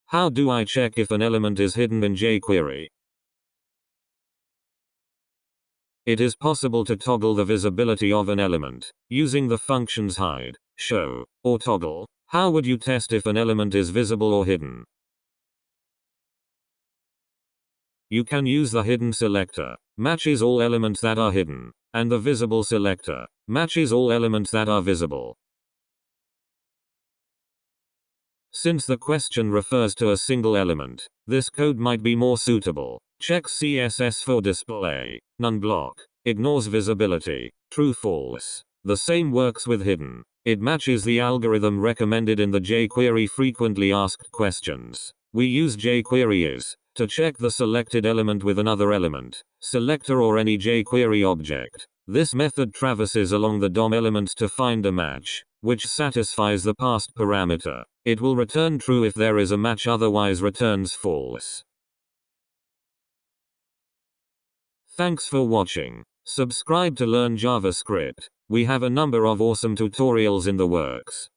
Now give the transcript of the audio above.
How do I check if an element is hidden in jQuery? It is possible to toggle the visibility of an element using the functions hide, show, or toggle. How would you test if an element is visible or hidden? You can use the hidden selector, matches all elements that are hidden, and the visible selector, matches all elements that are visible. Since the question refers to a single element, this code might be more suitable. Check CSS for display, none block, ignores visibility, true false. The same works with hidden. It matches the algorithm recommended in the jQuery frequently asked questions. We use jQuery is to check the selected element with another element, selector or any jQuery object. This method traverses along the DOM element to find a match, which satisfies the passed parameter. It will return true if there is a match, otherwise returns false. Thanks for watching. Subscribe to learn JavaScript. We have a number of awesome tutorials in the works.